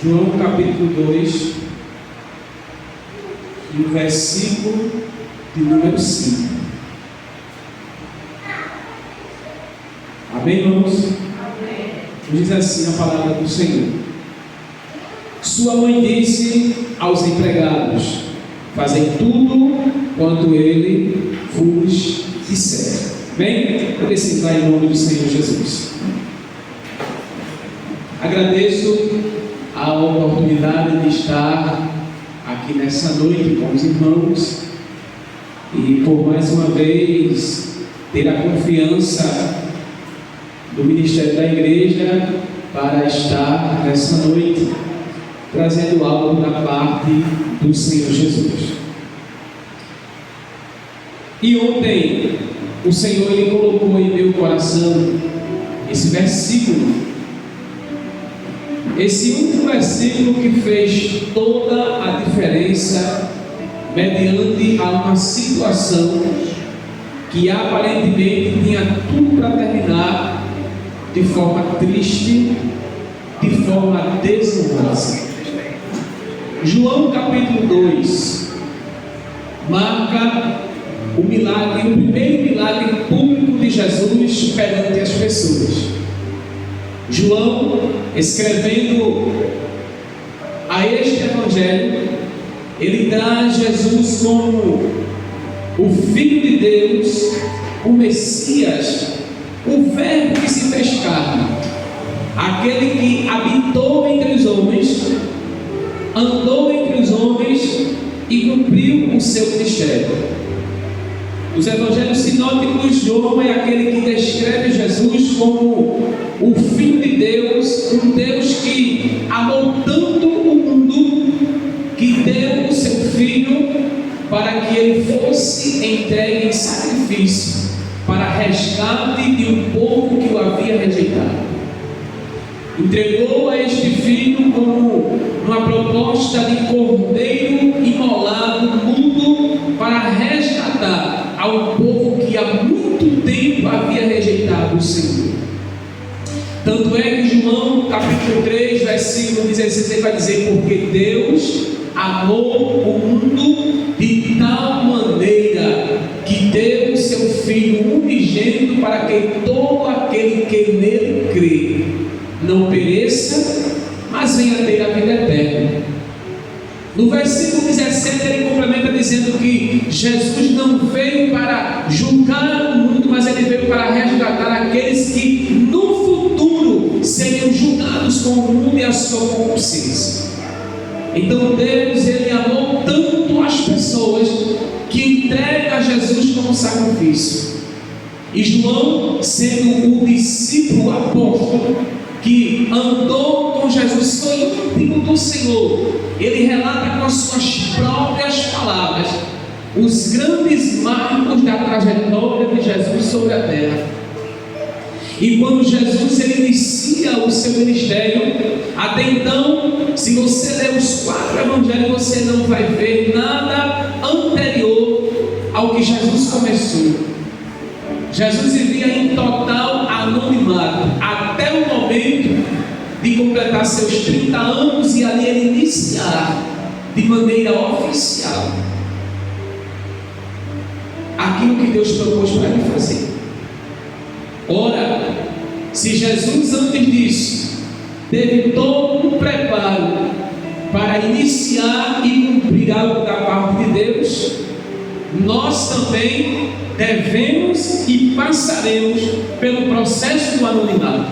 João capítulo 2, e o versículo de número 5. Amém, irmãos? Amém. Diz assim a palavra do Senhor. Sua mãe disse aos empregados: fazem tudo quanto ele vos disser. Bem, vou sentar em nome do Senhor Jesus. Agradeço a oportunidade de estar aqui nessa noite com os irmãos e por mais uma vez ter a confiança do ministério da igreja para estar nessa noite trazendo algo da parte do Senhor Jesus. E ontem o Senhor ele colocou em meu coração esse versículo, esse único versículo que fez toda a diferença mediante a uma situação que aparentemente tinha tudo para terminar de forma triste, de forma desonrosa. João capítulo 2 marca o milagre, o primeiro milagre público de Jesus perante as pessoas. João, escrevendo a este evangelho, ele traz Jesus como o Filho de Deus, o Messias, o Verbo que se fez carne, aquele que habitou entre os homens, andou entre os homens e cumpriu o seu ministério. Os evangelhos sinóticos, João é aquele que descreve Jesus como o Filho de Deus, um Deus que amou tanto o mundo que deu o seu Filho para que ele fosse entregue em sacrifício para resgate de um povo que o havia rejeitado. Entregou a este Filho como uma proposta de cordeiro imolado no mundo para resgatar ao povo que há muito tempo havia rejeitado o Senhor. Tanto é que João capítulo 3 versículo 16 ele vai dizer: porque Deus amou o mundo de tal maneira que deu o seu Filho unigênito para que todo aquele que nele crê não pereça, mas venha ter a vida eterna. No versículo 17 ele complementa dizendo que Jesus não veio para julgar o mundo, mas ele veio para resgatar aqueles que no futuro seriam julgados com o mundo e a sua consciência. Então Deus ele amou tanto as pessoas que entrega a Jesus como sacrifício. E João, sendo o discípulo apóstolo que andou com Jesus, foi íntimo do Senhor, ele relata com as suas próprias palavras os grandes marcos da trajetória de Jesus sobre a terra. E quando Jesus ele inicia o seu ministério, até então, se você ler os 4 evangelhos, você não vai ver nada anterior ao que Jesus começou. Jesus vivia em total anonimato até o momento de completar seus 30 anos e ali ele iniciar de maneira oficial aquilo que Deus propôs para ele fazer. Ora, se Jesus antes disso teve todo um preparo para iniciar e cumprir algo da parte de Deus, nós também devemos e passaremos pelo processo do anonimato,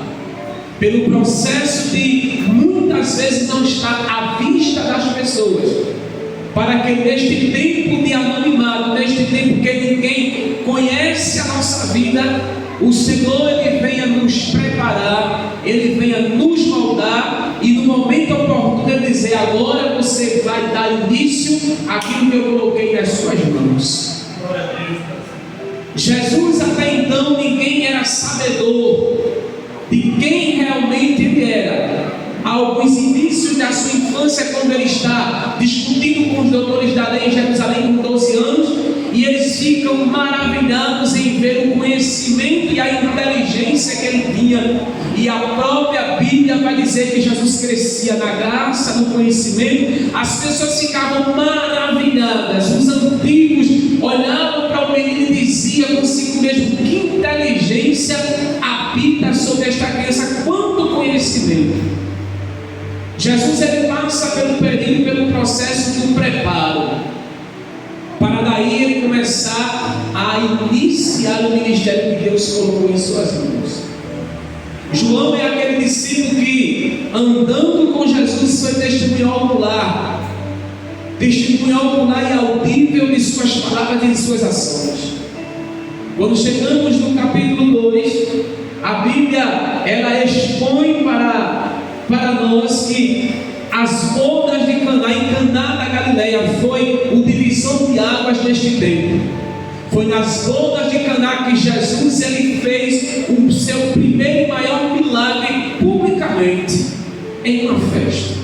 pelo processo de muitas vezes não estar à vista das pessoas, para que neste tempo de anonimato, neste tempo que ninguém conhece a nossa vida, o Senhor ele venha nos preparar, ele venha nos moldar e no momento oportuno ele dizer: agora você vai dar início àquilo que eu coloquei nas suas mãos. Jesus até então ninguém era sabedor de quem realmente ele era. Há alguns inícios da sua infância, quando ele está discutindo com os doutores da lei em Jerusalém com 12 anos, e eles ficam maravilhados em ver o conhecimento conhecimento e a inteligência que ele tinha. E a própria Bíblia vai dizer que Jesus crescia na graça, no conhecimento. As pessoas ficavam maravilhadas. Os antigos olhavam para o menino e diziam consigo mesmo: que inteligência habita sobre esta criança, quanto conhecimento. Jesus ele passa pelo período, pelo processo do preparo, para daí ele começar a iniciar o ministério que Deus colocou em suas mãos. João é aquele discípulo que, andando com Jesus, foi testemunhal ocular e audível de suas palavras e de suas ações. Quando chegamos no capítulo 2, a Bíblia ela expõe para nós que as bodas de Caná, em Caná da Galileia, foi o divisor de águas neste tempo. Foi nas bodas de Caná que Jesus ele fez o seu primeiro e maior milagre publicamente, em uma festa.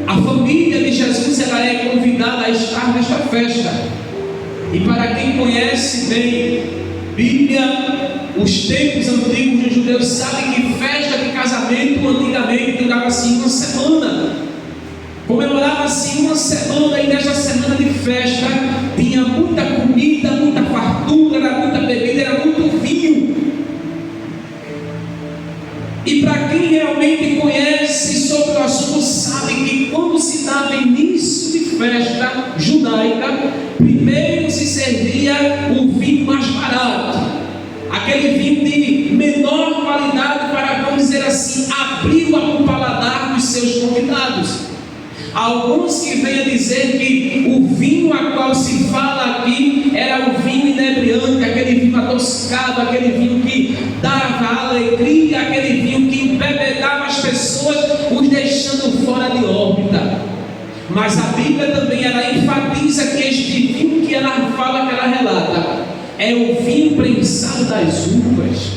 A família de Jesus ela é convidada a estar nesta festa. E para quem conhece bem Bíblia, os tempos antigos dos judeus, sabem que festa de casamento antigamente durava assim uma semana. Comemorava assim uma semana, e nesta semana de festa tinha muita comida, muita fartura, era muita bebida, era muito vinho. E para quem realmente conhece sobre o assunto, sabe que quando se dava início de festa judaica, primeiro se servia o vinho mais barato, aquele vinho de menor qualidade, para, vamos dizer assim, abrir o paladar dos seus convidados. Alguns que vêm a dizer que o vinho a qual se fala aqui era o vinho inebriante, aquele vinho adocicado, aquele vinho que dava alegria, aquele vinho que embebedava as pessoas, os deixando fora de órbita. Mas a Bíblia também ela enfatiza que este vinho que ela fala, que ela relata, é o vinho prensado das uvas,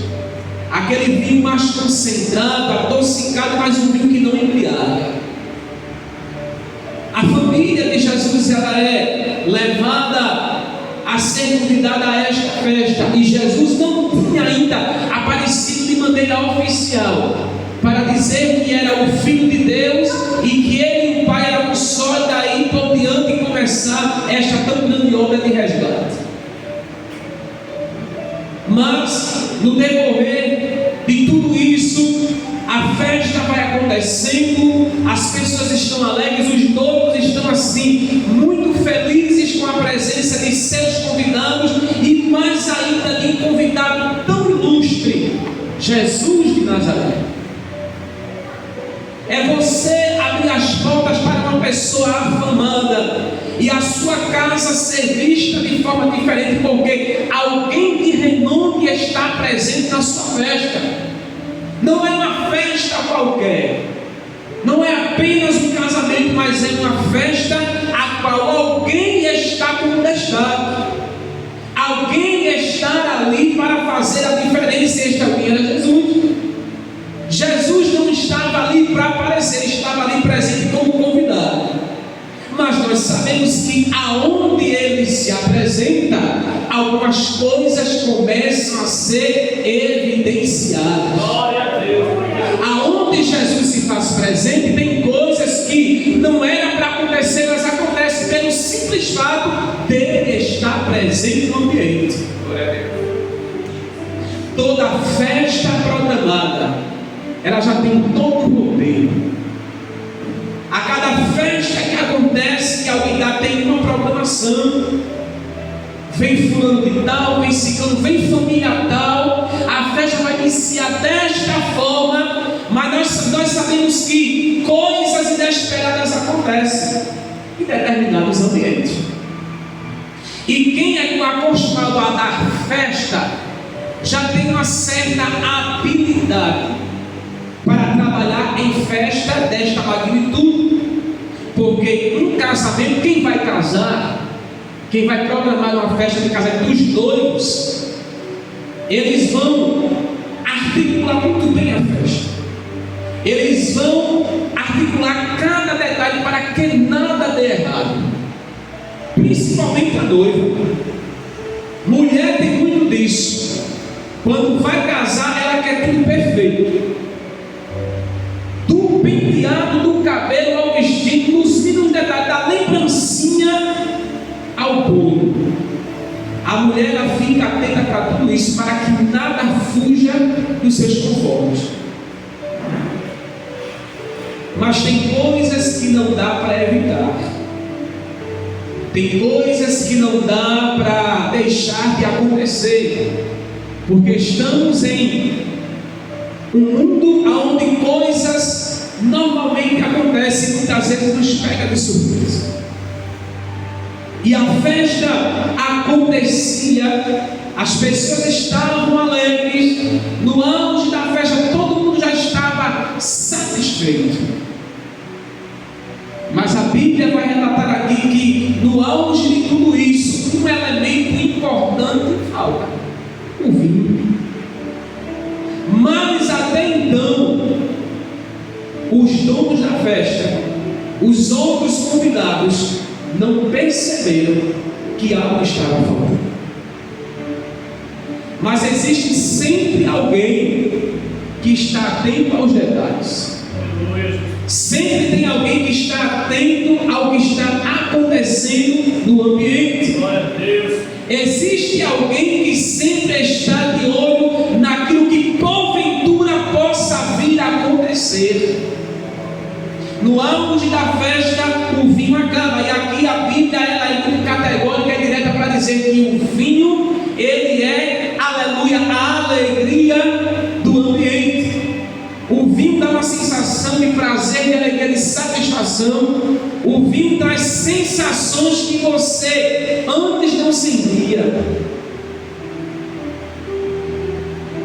aquele vinho mais concentrado, adocicado, mas um vinho que não embriaga. A família de Jesus ela é levada a ser convidada a esta festa, e Jesus não tinha ainda aparecido de maneira oficial para dizer que era o Filho de Deus e que ele e o Pai eram só, daí por diante começar esta tão grande obra de resgate. Mas no decorrer de tudo isso, a festa vai acontecendo, as pessoas estão alegres, os noivos estão assim, muito felizes com a presença de seus convidados, e mais ainda de um convidado tão ilustre, Jesus de Nazaré. É você abrir as portas para uma pessoa afamada e a sua casa ser vista de forma diferente, porque alguém de renome está presente na sua festa. Não é uma festa qualquer, não é apenas um casamento, mas é uma festa a qual alguém está como destaque. Alguém está ali para fazer a diferença, e este alguém era Jesus. Jesus não estava ali para aparecer, estava ali presente como convidado. Mas nós sabemos que aonde ele se apresenta, algumas coisas começam a ser evidenciadas. Glória a Deus. Aonde Jesus se faz presente, tem coisas que não era para acontecer, mas acontecem pelo simples fato dele estar presente no ambiente. Glória a Deus. Toda festa programada, ela já tem todo um roteiro. A cada festa que acontece, que alguém dá, tem uma programação. Vem fulano de tal, vem ciclano, vem família tal. A festa vai iniciar desta forma, mas nós sabemos que coisas inesperadas acontecem em determinados ambientes. E quem é acostumado a dar festa, já tem uma certa habilidade para trabalhar em festa desta magnitude. Porque um casamento, quem vai casar, quem vai programar uma festa de casamento dos noivos, eles vão articular muito bem a festa. Eles vão articular cada detalhe para que nada dê errado. Principalmente a noiva. Mulher isso. Quando vai casar, ela quer tudo perfeito. Do penteado, do cabelo ao vestido, nos mínimos detalhes, da lembrancinha ao bolo. A mulher ela fica atenta para tudo isso, para que nada fuja dos seus confortos. Mas tem coisas que não dá para evitar. Tem coisas que não dá para deixar de acontecer. Porque estamos em um mundo onde coisas normalmente acontecem, muitas vezes nos pega de surpresa. E a festa acontecia, as pessoas estavam alegres, no auge da festa todo mundo já estava satisfeito. Mas a Bíblia vai relatar aqui que no auge de tudo isso, um elemento importante falta: o vinho. Mas até então, os donos da festa, os outros convidados, não perceberam que algo estava faltando. Mas existe sempre alguém que está atento aos detalhes. Sempre tem alguém que está atento ao que está acontecendo no ambiente. Existe alguém que sempre está de olho naquilo que porventura possa vir a acontecer. No auge da festa, o vinho acaba. E aqui a Bíblia ela é muito categórica e direta para dizer que o vinho, ele é, aleluia, a alegria do ambiente. O vinho dá uma sensação de prazer, de alegria, de satisfação. O vinho traz sensações que você antes não sentia.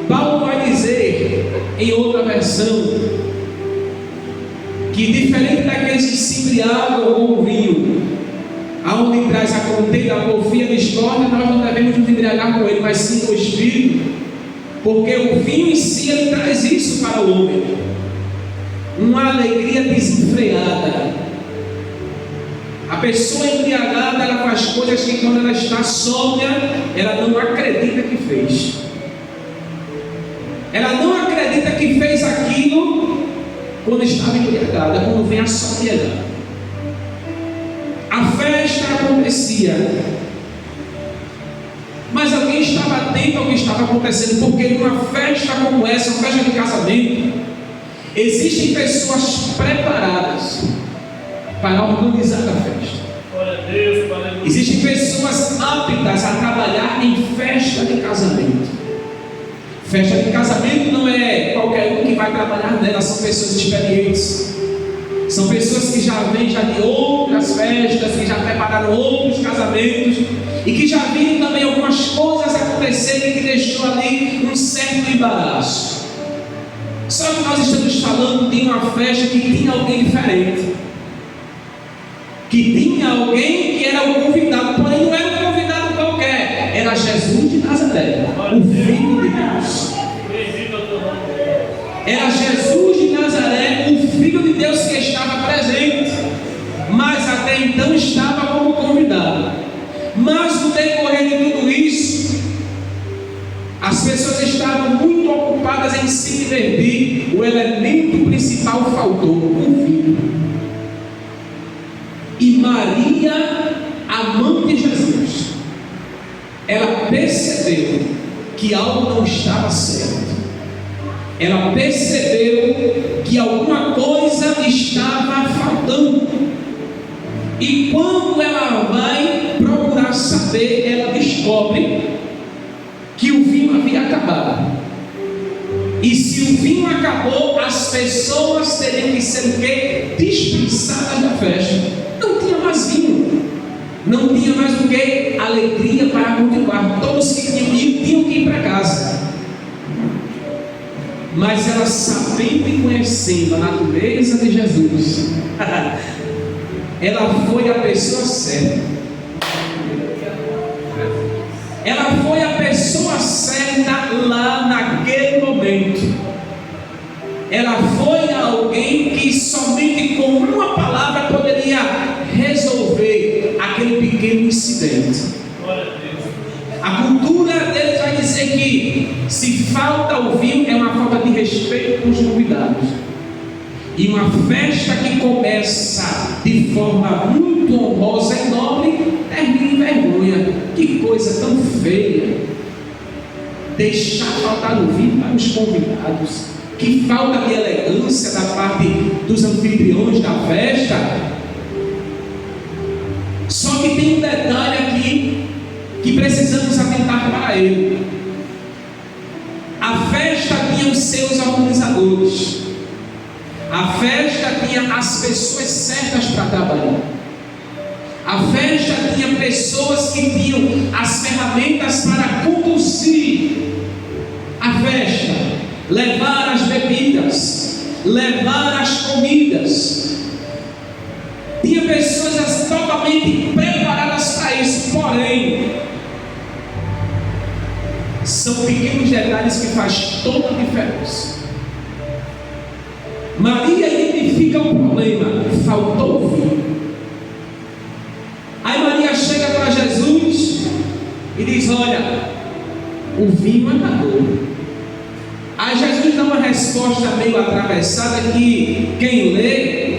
Paulo vai dizer em outra versão que diferente daqueles que se embriagam com o vinho, aonde traz a contenda, a porfia, a discórdia, nós não devemos nos embriagar com ele, mas sim com o Espírito, porque o vinho em si ele traz isso para o homem, uma alegria desenfreada. A pessoa embriagada, ela faz coisas que quando ela está sóbria, ela não acredita que fez. Ela não acredita que fez aquilo quando estava embriagada, quando vem a sobriedade. A festa acontecia, mas alguém estava atento ao que estava acontecendo, porque numa festa como essa, uma festa de casamento, existem pessoas preparadas para organizar a festa. Existem pessoas aptas a trabalhar em festa de casamento. Festa de casamento não é qualquer um que vai trabalhar nela, são pessoas experientes. São pessoas que já vêm de outras festas, que já prepararam outros casamentos e que já viram também algumas coisas acontecerem que deixou ali um certo embaraço. Só que nós estamos falando de uma festa que tinha alguém diferente, que tinha alguém que era o convidado, porém não era um convidado qualquer, era Jesus de Nazaré, o Filho de Deus. Era Jesus de Nazaré, o Filho de Deus que estava presente, mas até então estava como convidado. Mas no decorrer de tudo isso, as pessoas estavam muito ocupadas em se divertir. O elemento principal faltou: o vinho. E Maria, a mãe de Jesus, ela percebeu que algo não estava certo. Ela percebeu que alguma coisa estava faltando. E quando ela vai procurar saber, ela descobre que o vinho havia acabado. E se o vinho acabou, as pessoas teriam que ser o quê? Dispensadas da festa. Não tinha mais vinho. Não tinha mais o quê? Alegria para continuar. Todos que tinham que ir para casa. Mas ela, sabendo e conhecendo a natureza de Jesus, ela foi a pessoa certa. Ela foi a pessoa certa lá naquele momento. Ela foi alguém que somente com uma palavra poderia resolver aquele pequeno incidente. A cultura deles vai dizer que se falta o vinho é uma falta de respeito com os convidados. E uma festa que começa de forma muito honrosa e nobre termina em vergonha. Que coisa tão feia! Deixar faltar o vinho para os convidados. Que falta de elegância da parte dos anfitriões da festa. Só que tem um detalhe aqui que precisamos atentar para ele. A festa tinha os seus organizadores. A festa tinha as pessoas certas para trabalhar. A festa tinha pessoas que tinham as ferramentas para conduzir a festa, levar as bebidas, levar as comidas. Tinha pessoas totalmente preparadas para isso, porém, são pequenos detalhes que fazem toda a diferença. Maria identifica o problema, faltou o vinho. Aí Maria chega para Jesus e diz: olha, o vinho acabou. Aí Jesus dá uma resposta meio atravessada que quem lê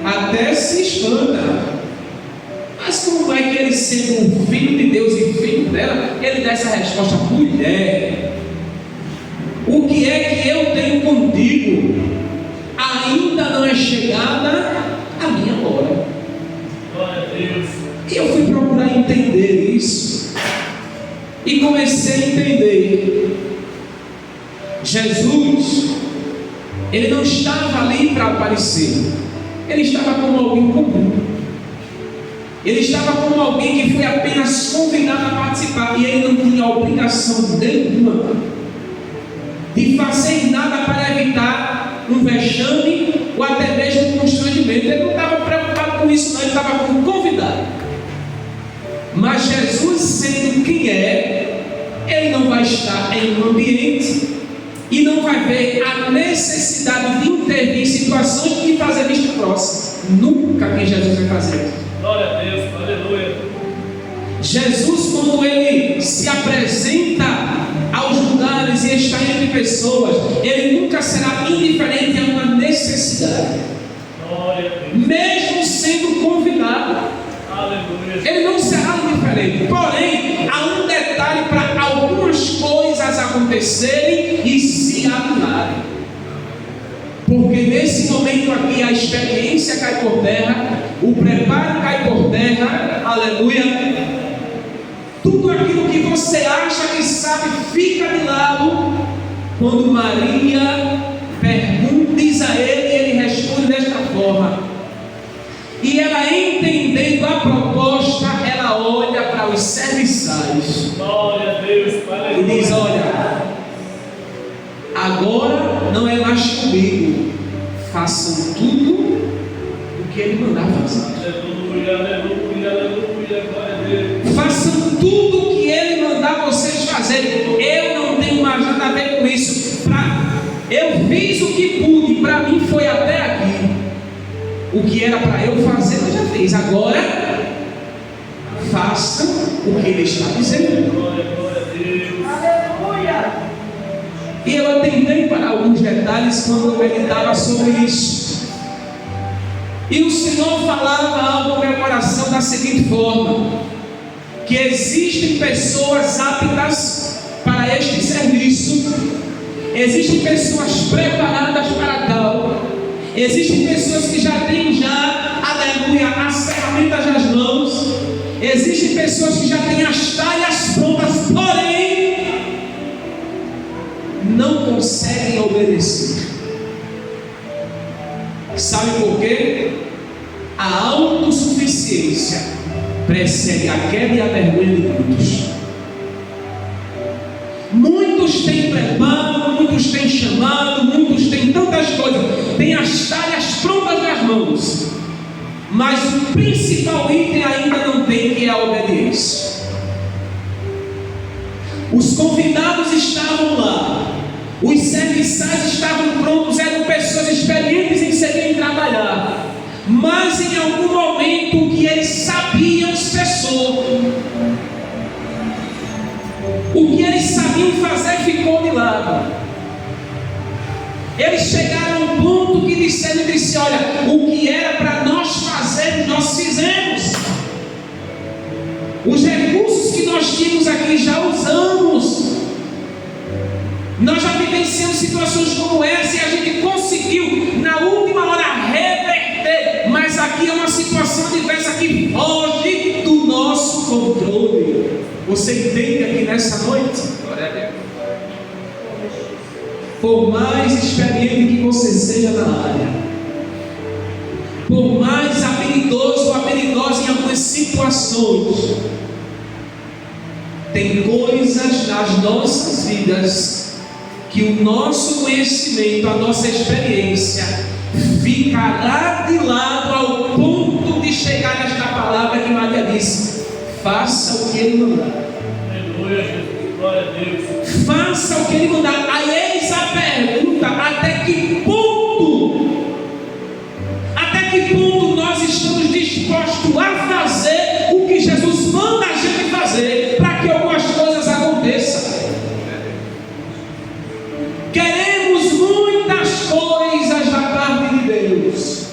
até se espanta. Mas como é que ele, sendo o filho de Deus e filho dela, ele dá essa resposta? Mulher, o que é que eu tenho contigo? Ainda não é chegada a minha hora. Glória a Deus. E eu fui procurar entender isso e comecei a entender. Jesus, ele não estava ali para aparecer. Ele estava como alguém comum. Ele estava como alguém que foi apenas convidado a participar, e ele não tinha obrigação nenhuma de fazer nada para evitar um vexame ou até mesmo um constrangimento. Ele não estava preocupado com isso, não. Ele estava como convidado. Mas Jesus, sendo quem é, ele não vai estar em um ambiente e não vai ver a necessidade de intervir em situações e fazer vista grossa. Nunca que Jesus vai fazer isso. Glória a Deus, aleluia. Jesus, quando ele se apresenta aos lugares e está entre pessoas, ele nunca será indiferente a uma necessidade. Glória a Deus. Mesmo sendo convidado, aleluia, ele não será indiferente. Porém, há um detalhe para algumas coisas acontecerem e se anularem. Porque nesse momento aqui a experiência cai por terra, o preparo cai por terra, aleluia. Tudo aquilo que você acha que sabe fica de lado quando Maria pergunta, diz a ele, e ele responde desta forma. E ela, entendendo a proposta, ela olha para os serviçais. Glória a Deus, aleluia. E diz: olha, agora não é mais comigo, façam tudo o que ele mandar fazer. Aleluia, aleluia, aleluia, glória a Deus. Façam tudo o que ele mandar vocês fazerem. Eu não tenho mais nada a ver com isso. Eu fiz o que pude, para mim foi até aqui. O que era para eu fazer, eu já fiz. Agora, façam o que ele está dizendo. Glória a Deus. Aleluia. E eu atentei para alguns detalhes quando eu meditava sobre isso. E o Senhor falava algo no meu coração da seguinte forma: que existem pessoas aptas para este serviço, existem pessoas preparadas para tal, existem pessoas que já têm aleluia, as ferramentas nas mãos, existem pessoas que já têm as talhas prontas, porém não conseguem obedecer. Sabe por quê? A autossuficiência precede a queda e a vergonha de muitos. Muitos têm preparo, muitos têm chamado, muitos têm tantas coisas, têm as talhas prontas nas mãos, mas o principal item ainda não tem, que é a obediência. Os convidados estavam lá, os serviçais estavam prontos, eram pessoas experientes em serem trabalhar, mas em algum momento o que eles sabiam cessou. O que eles sabiam fazer ficou de lado. Eles chegaram a um ponto que disseram entre si: olha, o que era para nós fazer, nós fizemos. Os recursos que nós tínhamos aqui já usamos. Nós já vivenciamos situações como essa e a gente conseguiu na última hora reverter. Mas aqui é uma situação diversa que foge do nosso controle. Você entende aqui nessa noite? Glória a Deus. Por mais experiente que você seja na área, por mais habilidoso ou habilidosa em algumas situações, tem coisas nas nossas vidas que o nosso conhecimento, a nossa experiência ficará de lado ao ponto de chegar nesta palavra que Maria disse: faça o que Ele mandar. Aleluia, Jesus, glória a Deus. Faça o que Ele mandar. Aí eis a pergunta: até que ponto nós estamos dispostos a fazer o que Jesus manda a gente fazer para que algumas coisas aconteçam? Queremos muitas coisas da parte de Deus,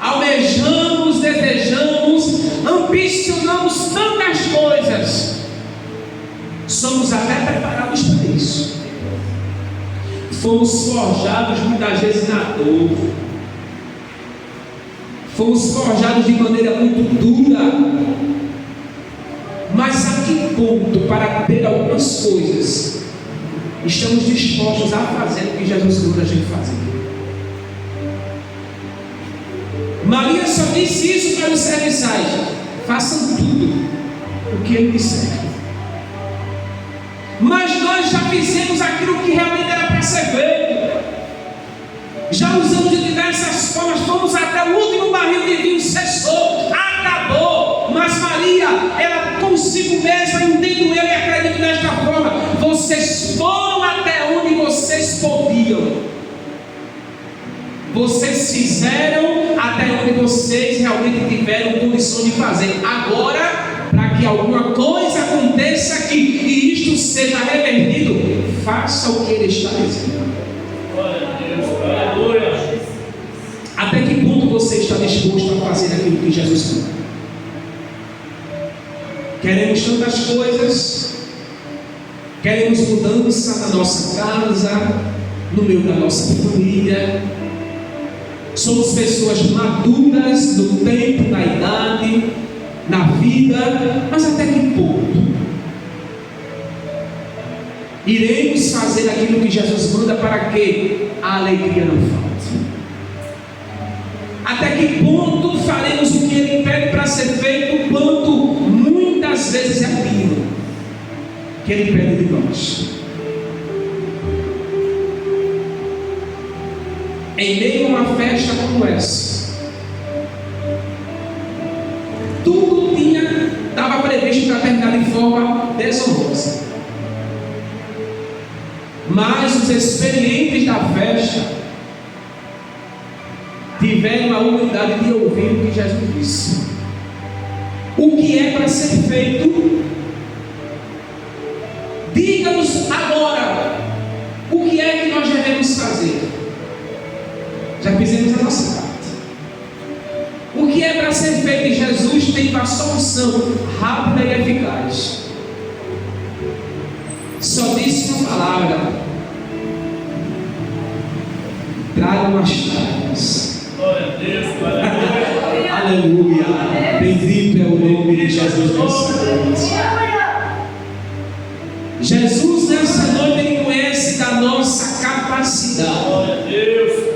almejamos, desejamos, ambicionamos tantas coisas, somos até preparados para isso. Fomos forjados muitas vezes na dor, fomos forjados de maneira muito dura. Mas a que ponto, para ter algumas coisas, estamos dispostos a fazer o que Jesus manda a gente fazer? Maria só disse isso para os serviçais: façam tudo o que Ele disser. Mas nós já fizemos aquilo que realmente era para ser feito. Já usamos de diversas formas, fomos até o último barril de vinho, cessou, acabou. Mas Maria, ela consigo mesma, entendo eu e acredito desta forma: vocês foram até onde vocês podiam, vocês fizeram até onde vocês realmente tiveram condição de fazer. Agora, para que alguma coisa aconteça aqui e isto seja revertido, faça o que Ele está dizendo. Glória a Deus, aleluia. Até que ponto você está disposto a fazer aquilo que Jesus manda? Queremos tantas coisas, queremos mudança na nossa casa, no meio da nossa família. Somos pessoas maduras no tempo, na idade, na vida, mas até que ponto iremos fazer aquilo que Jesus manda para que a alegria não falte? Até que ponto faremos o que Ele pede para ser feito, quando muitas vezes é aquilo que Ele pede de nós? Em meio a uma festa como essa, tudo estava previsto para terminar de forma desonrosa. Mas os experientes da festa tiveram a humildade de ouvir o que Jesus disse. O que é para ser feito? Diga-nos agora o que é que nós devemos fazer. Já fizemos a nossa parte. O que é para ser feito? E Jesus tem uma solução rápida e eficaz. Só disse uma palavra: tragam as taças. Glória a Deus, aleluia. Aleluia. Bendito é o nome de Jesus nessa noite. Jesus nessa noite, Ele conhece da nossa capacidade. Glória a Deus.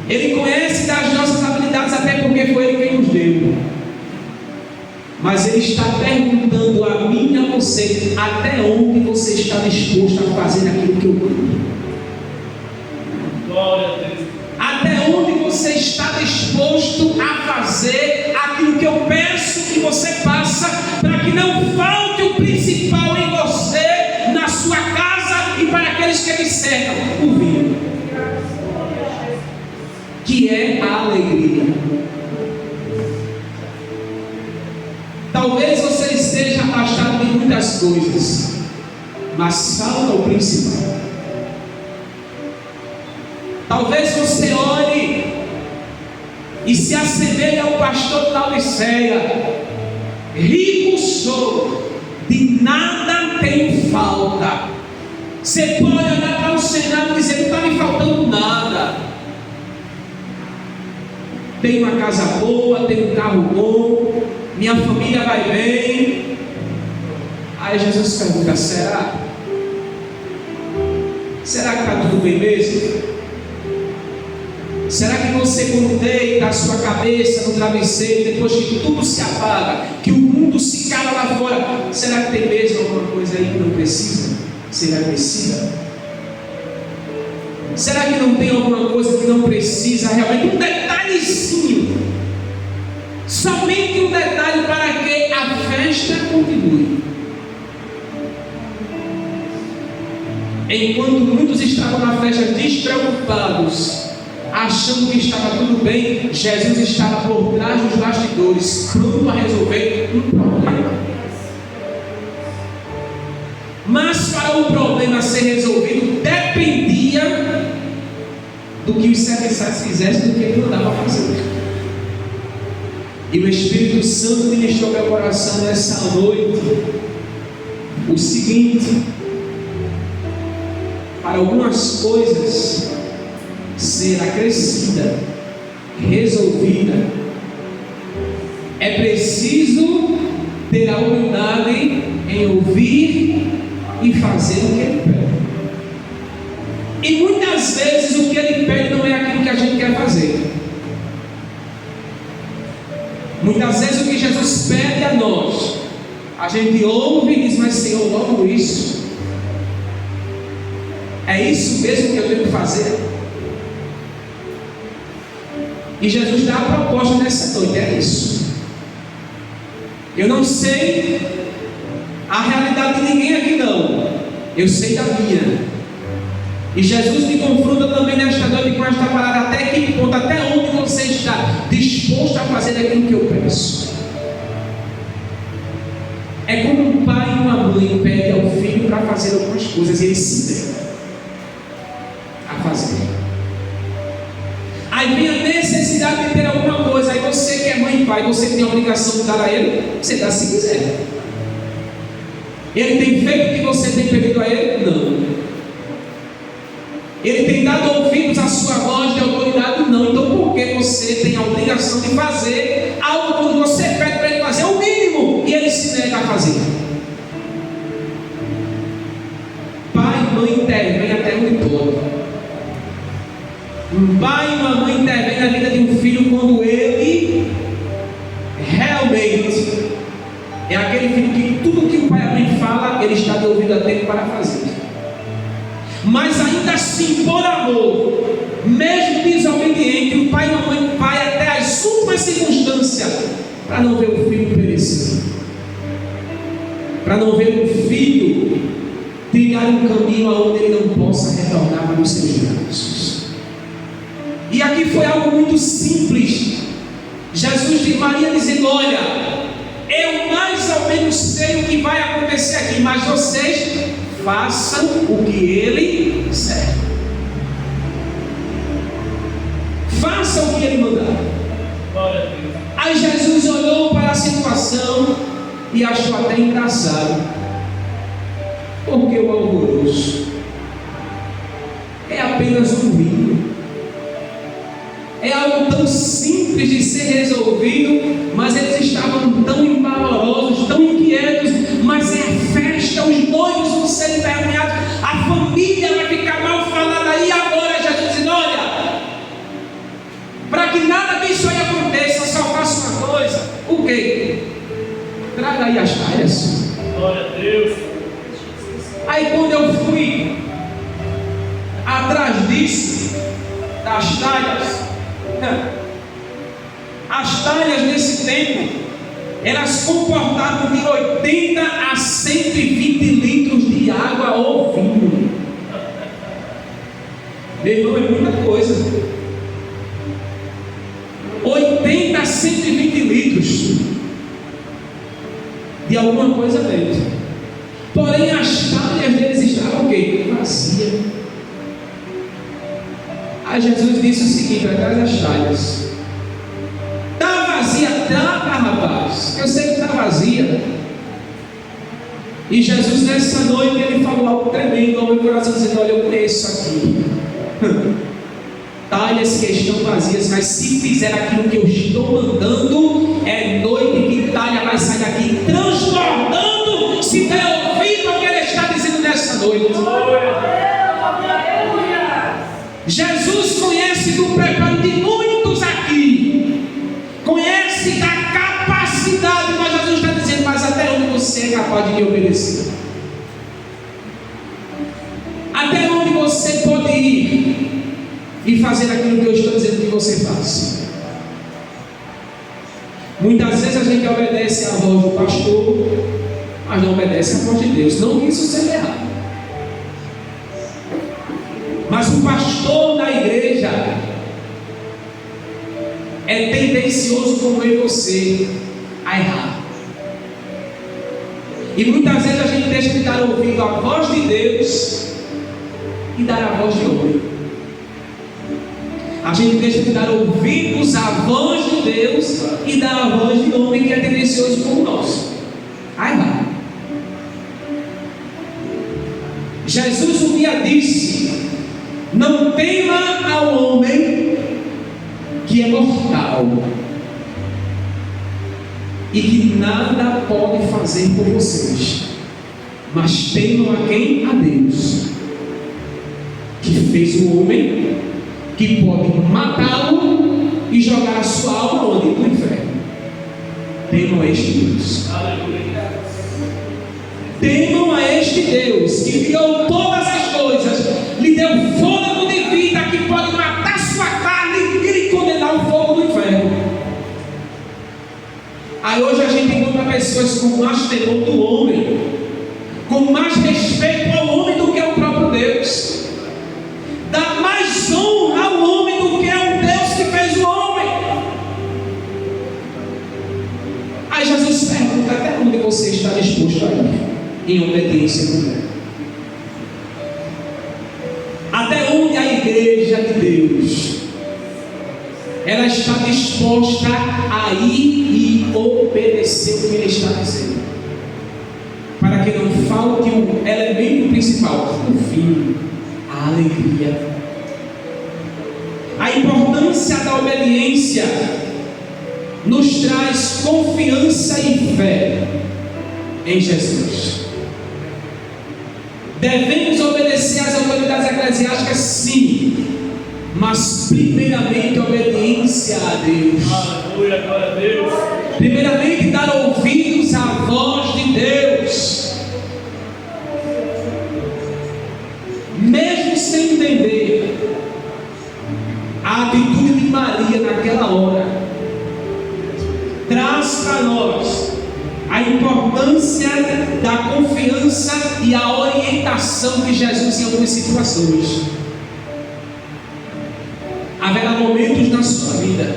Ele conhece das nossas habilidades, até porque foi Ele quem nos deu. Mas Ele está perguntando a mim e a você: até onde você está disposto a fazer aquilo que eu mando? Glória a Deus. Até onde você está disposto a fazer aquilo que eu peço que você faça, para que não falte o principal em você, na sua casa e para aqueles que lhe cercam, o vinho, que é a alegria. Talvez você esteja afastado de muitas das coisas, mas falta o principal. Talvez você olhe e se assemelhe ao pastor de Laodiceia: rico sou, de nada tenho falta. Você pode olhar para o cenário e dizer: não está me faltando nada. Tenho uma casa boa, tenho um carro bom, minha família vai bem. Aí Jesus pergunta: será? Será que está tudo bem mesmo? Será que você, quando deita a sua cabeça no travesseiro, depois que tudo se apaga, que o mundo se cala lá fora, será que tem mesmo alguma coisa aí que não precisa ser agradecida? Será que não tem alguma coisa que não precisa realmente? Um detalhezinho, somente um detalhe para que a festa continue. Enquanto muitos estavam na festa despreocupados, achando que estava tudo bem, Jesus estava por trás dos bastidores, pronto a resolver um problema. Mas para o problema ser resolvido, dependia do que os serviçais fizessem, do que ele mandava fazer. E o Espírito Santo ministrou meu coração nessa noite o seguinte: para algumas coisas ser acrescida, resolvida, é preciso ter a humildade em ouvir e fazer o que Ele pede. E muitas vezes o que Ele pede não é aquilo que a gente quer fazer. Muitas vezes o que Jesus pede a nós, a gente ouve e diz: mas Senhor, logo isso, é isso mesmo que eu tenho que fazer? E Jesus dá a proposta nessa noite: é isso. Eu não sei a realidade de ninguém aqui não, eu sei da minha. E Jesus me confronta também nesta noite com esta palavra: até que ponto, até onde você está disposto a fazer aquilo que eu peço? É como um pai e uma mãe pedem ao filho para fazer algumas coisas e ele se nega a fazer. Aí vem a necessidade de ter alguma coisa, aí você que é mãe e pai, você tem a obrigação de dar a ele, você dá se quiser. Ele tem feito o que você tem pedido a ele? Não. Ele tem dado ouvidos à sua voz de autoridade? Não. Então por que você tem a obrigação de fazer algo quando você pede para ele fazer o mínimo e ele se nega a fazer? Pai e mãe intervêm até onde pode. Um pai e uma mãe intervêm na vida de um filho quando ele realmente é aquele filho que tudo que o pai e a mãe fala, ele está de ouvido atento para fazer. Mas ainda assim, por amor, mesmo desobediente, o pai e a mãe vai até as últimas circunstâncias para não ver o filho perecer, para não ver o filho trilhar um caminho aonde ele não possa retornar para os seus braços. E aqui foi algo muito simples. Jesus de Maria dizendo: olha, eu mais ou menos sei o que vai acontecer aqui, mas vocês façam o que ele disser. Façam o que ele mandar. Aí Jesus olhou para a situação e achou até engraçado, porque o alvoroço é apenas um vinho. É algo tão simples de ser resolvido, mas eles estavam tão embaraçosos, tão inquietos. Mas é a festa, os noivos vão ser envergonhados, a família vai ficar mal falada. E agora Jesus dizendo: olha, para que nada disso aí aconteça, só faça uma coisa. O quê? Traga aí as talhas. Glória a Deus. Aí quando eu fui atrás disso, das talhas, as talhas nesse tempo, elas comportavam de 80 a 120 litros de água ou vinho. Meu irmão, é muita coisa. 80 a 120 litros de alguma coisa dentro. Aí Jesus disse o seguinte: atrás das talhas. Está vazia, trata, rapaz. Eu sei que está vazia. E Jesus nessa noite ele falou algo tremendo ao meu coração, dizendo: olha, eu conheço aqui talhas que estão vazias, mas se fizer aquilo que eu estou mandando, é noite que talha vai sair daqui transbordando, se der ouvido o que ele está dizendo nessa noite. Jesus conhece do preparo de muitos aqui, conhece da capacidade, mas Jesus está dizendo: mas até onde você é capaz de me obedecer? Até onde você pode ir e fazer aquilo que eu estou dizendo que você faça? Muitas vezes a gente obedece à voz do pastor, mas não obedece à voz de Deus. Não que isso seja errado, mas o pastor da igreja é tendencioso como eu e você a errar. E muitas vezes a gente deixa de dar ouvido à voz de Deus e dar a voz de homem. A gente deixa de dar ouvidos à voz de Deus e dar a voz de homem que é tendencioso como nós a errar. Jesus um dia disse: não tema ao homem que é mortal e que nada pode fazer por vocês, mas temam a quem? A Deus, que fez o homem, que pode matá-lo e jogar a sua alma onde? No inferno. Temam a este Deus. Temam a este Deus que criou todas as coisas, lhe deu fôlego de vida, que pode matar sua carne e lhe condenar o fogo do inferno. Aí hoje a gente encontra pessoas com mais temor do homem, com mais respeito ao homem do que ao próprio Deus, dá mais honra ao homem do que ao Deus que fez o homem. Aí Jesus pergunta: até onde você está disposto a ir em obediência com Deus? Até onde a igreja de Deus ela está disposta a ir e obedecer o que Ele está dizendo, para que não falte o elemento principal, o fim, a alegria. A importância da obediência nos traz confiança e fé em Jesus. Devemos obedecer às autoridades eclesiásticas, sim, mas primeiramente obediência a Deus. Aleluia, glória a Deus. Primeiramente dar ouvidos à voz de Deus, mesmo sem entender. A atitude de Maria naquela hora traz para nós a importância da confiança e a orientação de Jesus em algumas situações. Haverá momentos na sua vida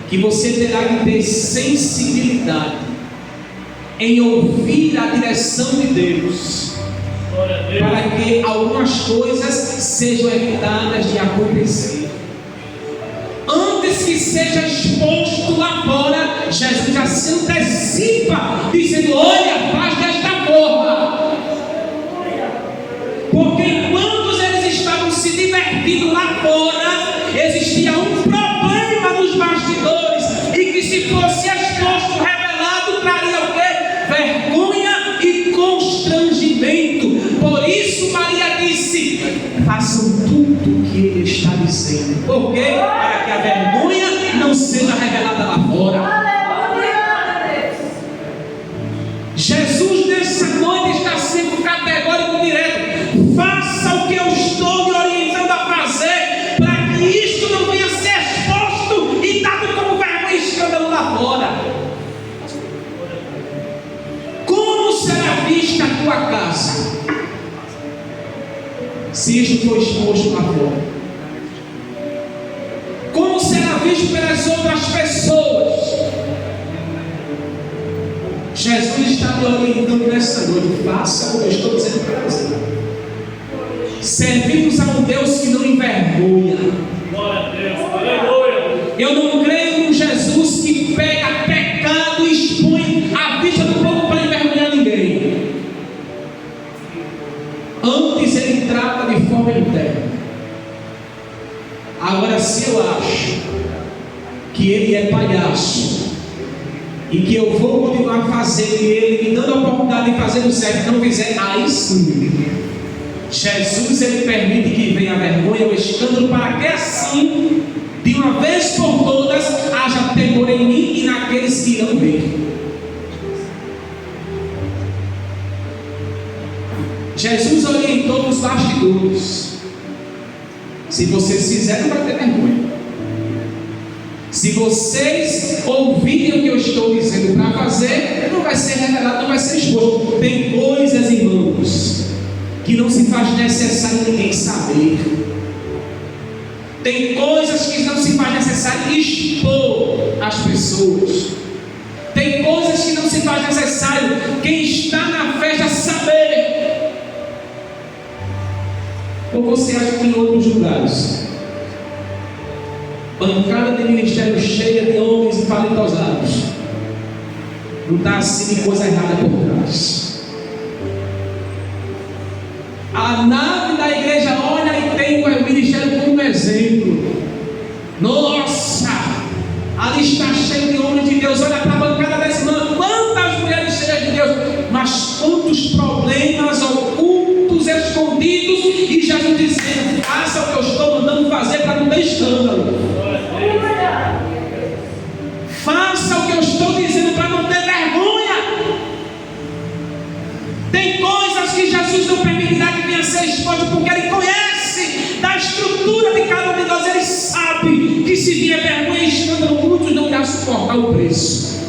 que você terá que ter sensibilidade em ouvir a direção de Deus, para que algumas coisas sejam evitadas de acontecer. Antes que seja exposto lá fora, Jesus já se antecipa, dizendo: olha, faz desta forma. Porque enquanto eles estavam se divertindo lá fora, existia um problema nos bastidores, e que se fosse exposto, revelado, traria o quê? Vergonha e constrangimento. Por isso Maria disse: façam tudo o que Ele está dizendo. Por quê? Para que a vergonha não seja revelada lá fora. Jesus nessa noite está sendo categórico, direto: faça o que eu estou me orientando a fazer, para que isto não venha a ser exposto e dado como vergonha e escândalo lá fora. Como será vista a tua casa se isto for exposto lá fora? Como será visto pelas outras pessoas? Jesus está me orientando nessa noite: faça o que eu estou dizendo para você. Servimos a um Deus que não envergonha. se eu acho que ele é palhaço e que eu vou continuar fazendo e ele me dando a oportunidade de fazer o certo e não fizer, aí sim, Jesus ele permite que venha a vergonha, o escândalo, para que assim, de uma vez por todas, haja temor em mim e naqueles que irão ver. Jesus orientou nos bastidores: se vocês fizerem, não vai ter vergonha. Se vocês ouvirem o que eu estou dizendo para fazer, não vai ser revelado, não vai ser exposto. Tem coisas, irmãos, que não se faz necessário ninguém saber. Tem coisas que não se faz necessário expor às pessoas. Tem coisas que não se faz necessário quem está na festa saber. Ou você acha que em outros lugares, bancada de ministério cheia de homens talentosados, não está assim de coisa errada por trás? A nave da igreja olha e tem o ministério como exemplo. Nossa, ali está cheio de homens de Deus. Olha para a bancada dessa irmã, quantas mulheres cheias de Deus, mas quantos problemas ocultos, escondidos, e Jesus dizendo: faça o que eu estou mandando fazer para não ter escândalo. Faça o que eu estou dizendo para não ter vergonha. Tem coisas que Jesus não permitirá que venha ser exposto, porque Ele conhece da estrutura de cada um de nós. Ele sabe que se vier vergonha e escândalo, muitos não irão suportar o preço,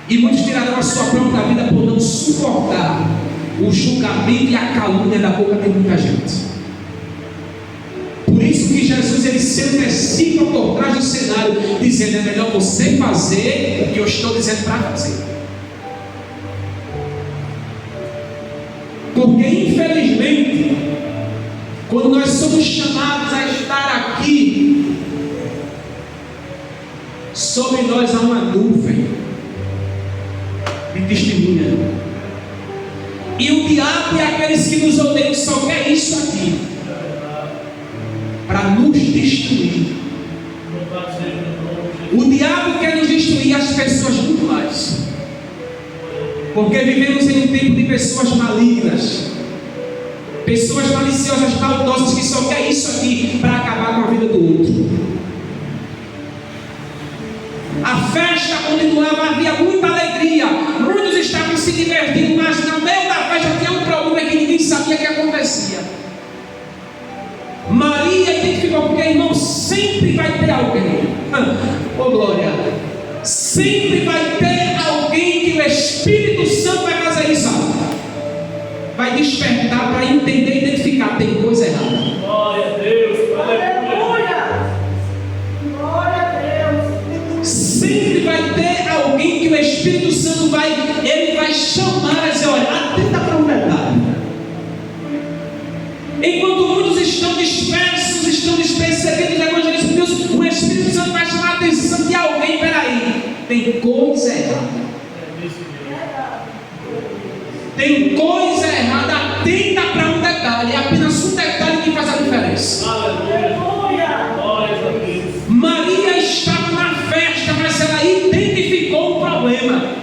e muitos tirarão a sua própria vida por não suportar o julgamento e a calúnia da boca de muita gente. Por isso que Jesus ele se antecipa por trás do cenário, dizendo: é melhor você fazer o que eu estou dizendo para fazer. Porque infelizmente, quando nós somos chamados a estar aqui, sobre nós há uma nuvem de testemunha. E o diabo e aqueles que nos odeiam só quer isso aqui, para nos destruir. O diabo quer nos destruir, as pessoas muito mais, porque vivemos em um tempo de pessoas malignas, pessoas maliciosas, maldosas, que só quer isso aqui para acabar com a vida do outro. A festa continuava, havia muita alegria, muitos estavam se divertindo, mas no meio da festa tinha um problema que ninguém sabia o que acontecia. Maria identificou, porque, irmão, sempre vai ter alguém, oh glória, sempre vai ter alguém que o Espírito Santo vai fazer isso, vai despertar para entender e identificar: tem coisa errada. Glória a Deus, aleluia. Glória a Deus. Sempre vai ter alguém que o Espírito Santo vai chamar e dizer: olha, atenta para um detalhe. Enquanto muitos estão dispersos, estão despercebidos, evangelistas de Deus, o Espírito Santo vai chamar a atenção de alguém. Peraí, tem coisa errada. Tem coisa errada, atenta para um detalhe. É apenas um detalhe que faz a diferença. Maria estava na festa, mas ela identificou o problema.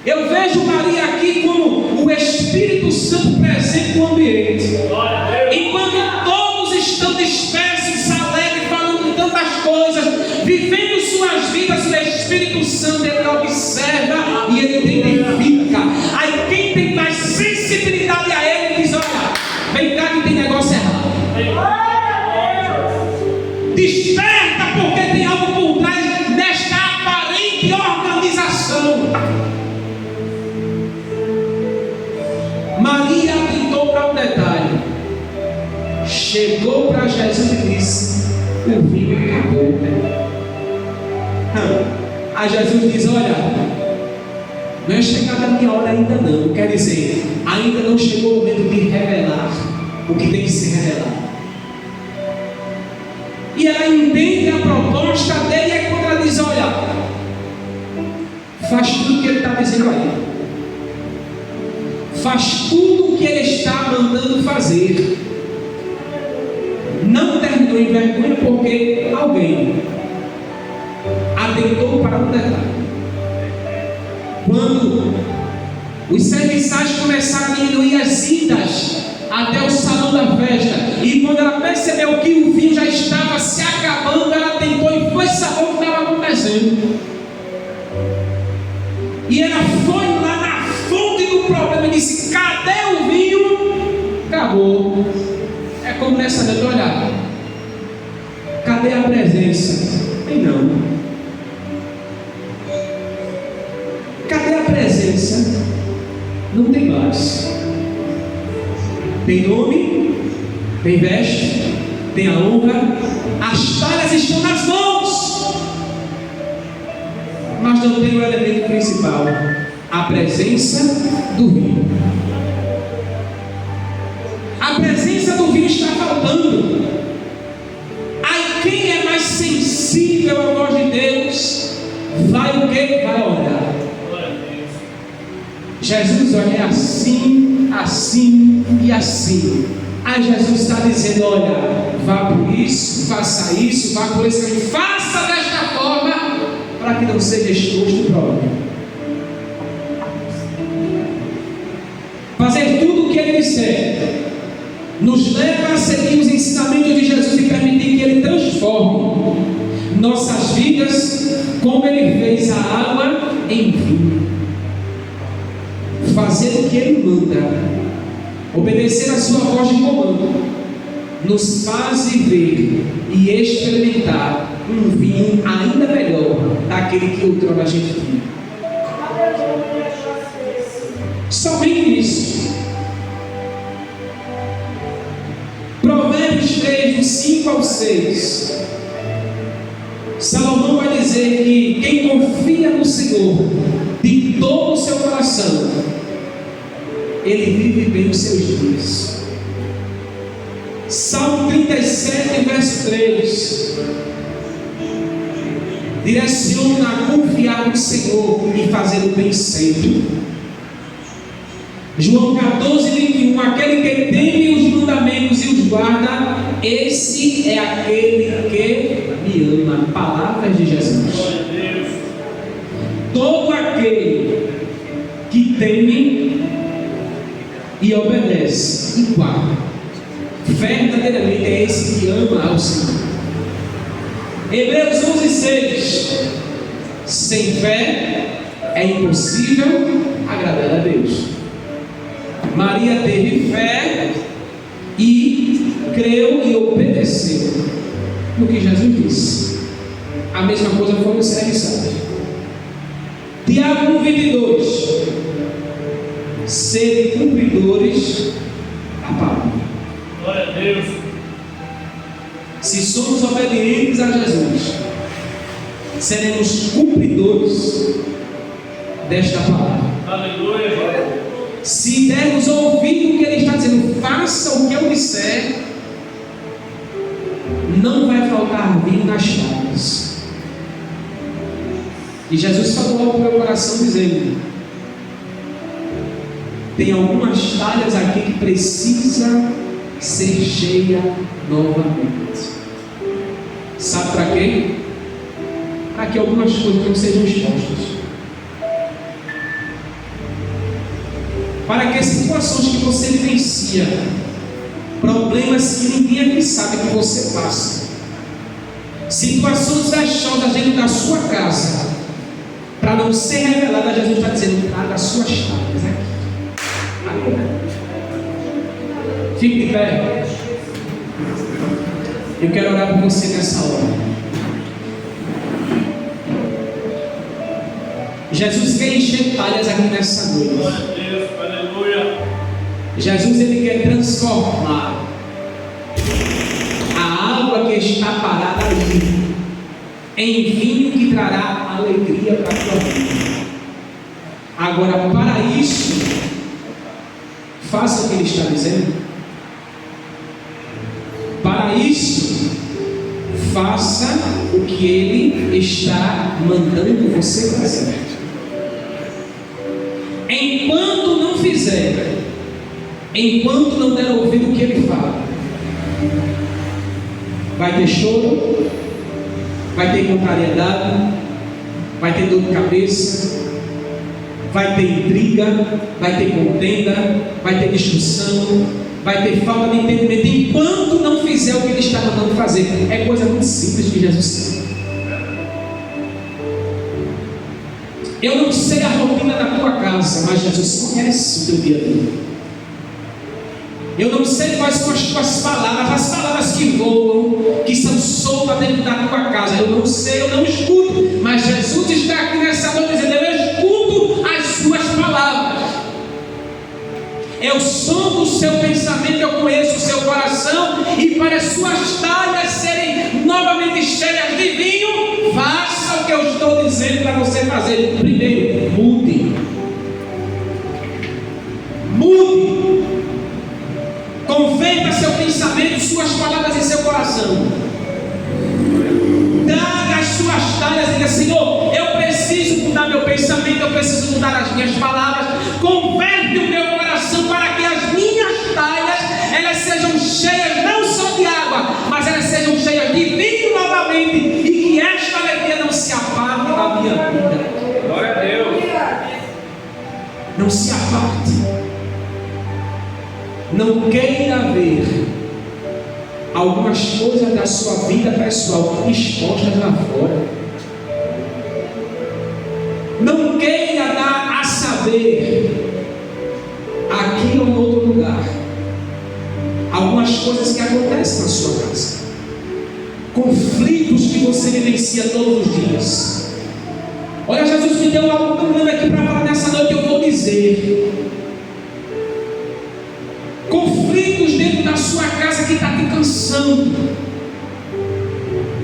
Eu vejo Maria aqui como o Espírito Santo presente no ambiente. Enquanto todos estão dispersos, alegres, falando de tantas coisas, vivendo suas vidas, o Espírito Santo ele observa e ele identifica. Aí quem tem mais sensibilidade a ele diz: olha, vem cá que tem negócio errado. Desperta, porque tem algo por trás desta aparente organização. Maria atentou para um detalhe, chegou para Jesus e disse: o vinho acabou. Aí Jesus diz: olha, não é chegada a minha hora ainda não. Quer dizer, ainda não chegou o momento de revelar o que tem que ser revelado. E ela entende a proposta dele, é quando ela diz: olha, faz tudo o que ele está dizendo aí, faz tudo o que ele está mandando fazer. Não terminou entrou em vergonha porque alguém atentou para um detalhe. Quando os serviçais começaram a diminuir as idas até o salão da festa, e quando ela percebeu que o vinho já estava se acabando, ela tentou e foi saber o que estava acontecendo. E ela foi lá na fonte do problema e disse: cadê o vinho? Acabou. É como nessa noite, olha, cadê a presença? Tem não. Cadê a presença? Não tem mais. Tem nome, tem veste, tem a honra, as talhas estão nas mãos, mas não tem o elemento principal, a presença do vinho. A presença do vinho está faltando. Aí quem é mais sensível à voz de Deus, vai o quê? Vai orar. Jesus, olha, é assim, assim e assim. Aí Jesus está dizendo: olha, vá por isso, faça isso, vá por esse caminho, faça desta forma, para que não seja exposto o problema. Fazer tudo o que Ele disser nos leva a seguir os ensinamentos de Jesus e permitir que Ele transforme nossas vidas, como Ele fez a água em vinho. Fazer o que Ele manda, obedecer a sua voz de comando, nos faz viver e experimentar um vinho ainda melhor daquele que outrora a gente tinha. Somente isso. Provérbios 3, do 5 ao 6. Salomão vai dizer que quem confia no Senhor de todo o seu coração, ele vive bem os seus dias. Salmo 37, verso 3. Direciona a confiar no Senhor e fazer o bem sempre. João 14, 21. Aquele que teme os mandamentos e os guarda, esse é aquele que me ama. Palavras de Jesus. Todo aquele que teme e obedece e guarda, verdadeiramente é esse que ama ao Senhor. Hebreus 11, 6. Sem fé é impossível agradar a Deus. Maria teve fé e creu e obedeceu no que Jesus disse. A mesma coisa foi os serviçais. Tiago 1:22. Serem cumpridores da palavra. Glória a Deus. Se somos obedientes a Jesus, seremos cumpridores desta palavra. Aleluia. Se dermos ouvido o que Ele está dizendo, faça o que eu disser, não vai faltar vinho nas talhas. E Jesus falou ao meu coração dizendo: tem algumas talhas aqui que precisa ser cheia novamente. Sabe para quê? Para que algumas coisas não sejam expostas. Para que situações que você vivencia, problemas que ninguém aqui sabe que você passa, situações vexosas dentro da sua casa, para não ser revelada, Jesus está dizendo: traga as suas talhas aqui. Fique de pé. Eu quero orar por você nessa hora. Jesus quer encher talhas aqui nessa noite. Glória a Deus, aleluia. Jesus, Ele quer transformar a água que está parada ali em vinho que trará alegria para a tua vida. Agora, para isso, faça o que Ele está dizendo. Para isso, faça o que Ele está mandando você fazer. Enquanto não fizer, enquanto não der ouvido o que Ele fala, Vai ter choro, vai ter contrariedade, vai ter dor de cabeça, vai ter intriga, vai ter contenda, vai ter discussão, vai ter falta de entendimento enquanto não fizer o que Ele está mandando fazer. É coisa muito simples que Jesus fez. Eu não sei a rotina da tua casa, mas Jesus conhece o teu dia a dia. Eu não sei quais são as tuas palavras, as palavras que voam, que são soltas dentro da tua casa. Eu não sei, eu não escuto, mas Jesus está aqui nessa noite dizendo: eu escuto as suas palavras. É o som do seu pensamento, eu conheço o seu coração, e para as suas talhas serem novamente cheias de vinho, faça o que eu estou dizendo para você fazer. Primeiro, mude. Converta seu pensamento, suas palavras em seu coração. Traga as suas talhas e diga: Senhor, eu preciso mudar meu pensamento, eu preciso mudar as minhas palavras. Converte o meu coração para que as minhas talhas elas sejam cheias não só de água, mas elas sejam cheias de vinho novamente, e que esta alegria não se apague da minha vida. Glória a Deus. Não se aparte. Não queira ver algumas coisas da sua vida pessoal expostas lá fora. Não queira dar a saber aqui ou em outro lugar algumas coisas que acontecem na sua casa, conflitos que você vivencia todos os dias. Olha, Jesus me deu algo tão grande aqui para falar nessa noite. Eu vou dizer: conflitos dentro da sua casa que está te cansando.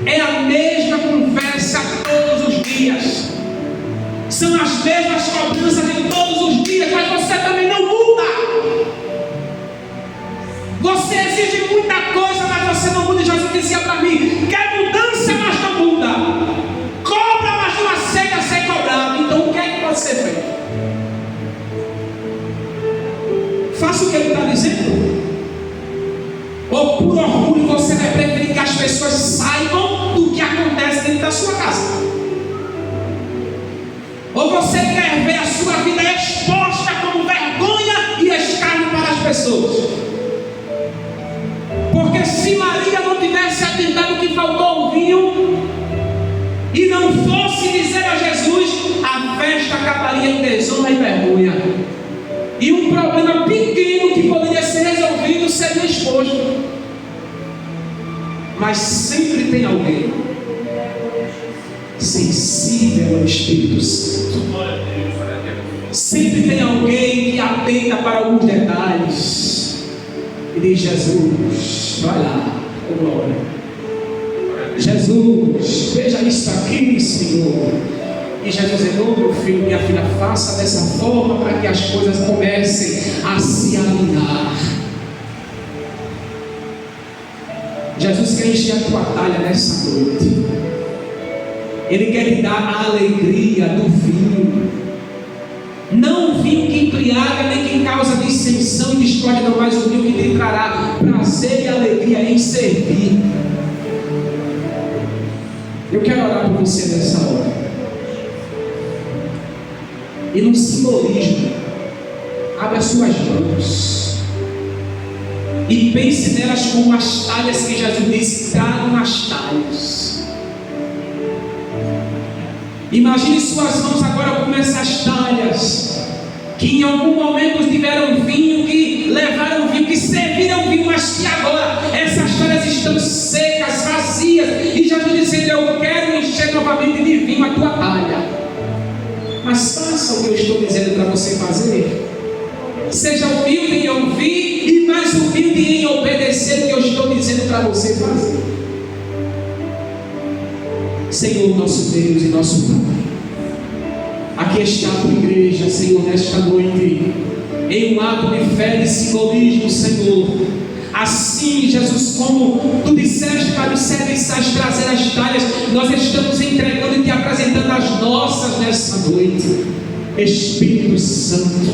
É a mesma conversa todos os dias. São as mesmas cobranças de todos os dias, mas você também não muda. Você exige muita coisa, mas você não muda. Jesus dizia para mim: quer mudança, mas não muda. Cobra, mas não aceita ser cobrado. Então o que é que pode ser feito? Faça o que Ele está dizendo. Ou por orgulho você vai preferir que as pessoas saibam do que acontece dentro da sua casa? Ou você quer ver a sua vida exposta como vergonha e escárnio para as pessoas? Porque se Maria não tivesse atentado que faltou o vinho e não fosse dizer a Jesus, a festa acabaria em desonra e vergonha. E um problema pequeno que poderia ser resolvido seria exposto. Mas sempre tem alguém sensível ao Espírito Santo. Sempre tem alguém que atenta para alguns detalhes e diz: Jesus, vai lá, oh glória. Jesus, veja isso aqui, Senhor. E Jesus diz: não, meu filho, minha filha, faça dessa forma para que as coisas comecem a se alinhar. Jesus quer encher a tua talha nessa noite. Ele quer te dar a alegria do vinho. Não o vinho que embriaga, nem que causa dissensão e discórdia, não, mas o vinho que te trará prazer e alegria em servir. Eu quero orar por você nessa hora. E no simbolismo, abra as suas mãos e pense nelas como as talhas que Jesus disse: tragam as talhas. Imagine suas mãos agora como essas talhas que em algum momento tiveram vinho, que levaram vinho, que serviram vinho, mas que agora essas talhas estão secas, vazias, e Jesus dizendo: eu quero encher novamente de vinho a tua talha. Mas faça o que eu estou dizendo para você fazer. Seja humilde em ouvir e mais humilde em obedecer o que eu estou dizendo para você fazer. Senhor, nosso Deus e nosso Pai, aqui está a tua igreja, Senhor, nesta noite, em um ato de fé e simbolismo, Senhor. Assim, Jesus, como tu disseste para os serviçais trazer as talhas, nós estamos entregando e te apresentando as nossas nessa noite. Espírito Santo,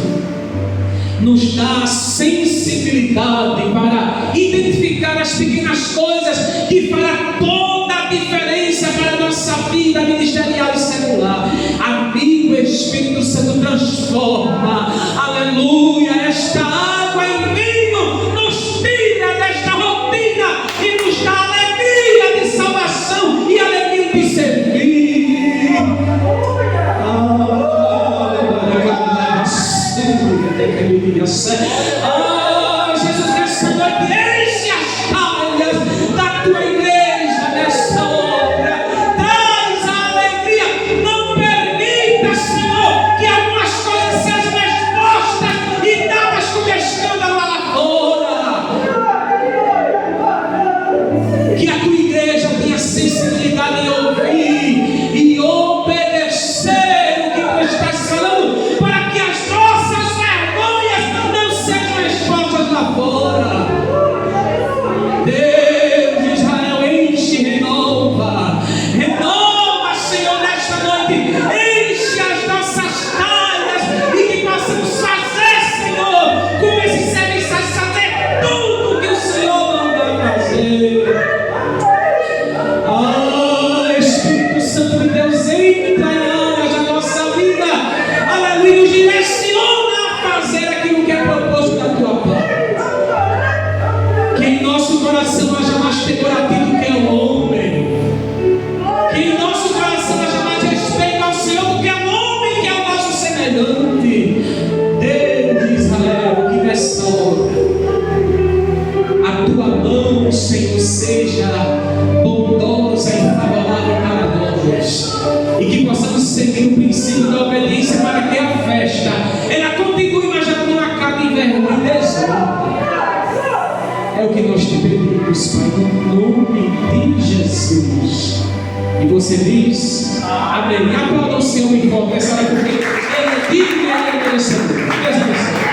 nos dá sensibilidade para identificar as pequenas coisas que farão toda a diferença para a nossa vida ministerial e secular. Amigo, o Espírito Santo transforma, aleluia, esta água em vinho, nos tira desta rotina e nos dá alegria de salvação e alegria de servir. Jesus, nessa noite, enche as talhas da tua igreja nessa hora. Traz a alegria. Não permita, Senhor, que algumas coisas sejam expostas e dadas como escândalo lá fora. Que a tua igreja tenha sensibilidade em ouvir e obedecer o que tu estás falando, para que as nossas vergonhas não sejam expostas lá fora. Deus de Israel, enche, renova, Senhor, nesta noite, enche as nossas talhas e que possamos fazer, Senhor, com esse serviço, fazer tudo que o Senhor manda fazer. Espírito Santo de Deus, entra em áreas da nossa vida, aleluia, nos direciona a fazer aquilo que é proposto da tua parte. Que em nosso coração haja mais temor a ti do que ao homem. Que em nosso coração haja mais respeito ao Senhor do que ao homem, que é o nosso semelhante. Deus de Israel, que nessa hora a tua mão, Senhor, seja bondosa e favorável para nós, e que possamos seguir o princípio da obediência, para que a festa ela continue, mas já não acabe em vergonha e desonra. É o que nós te pedimos, Pai, no nome de Jesus. E você diz amém. Aplauda o Senhor em volta essa hora, porque ele é digno e ele é merecedor. Deus abençoe.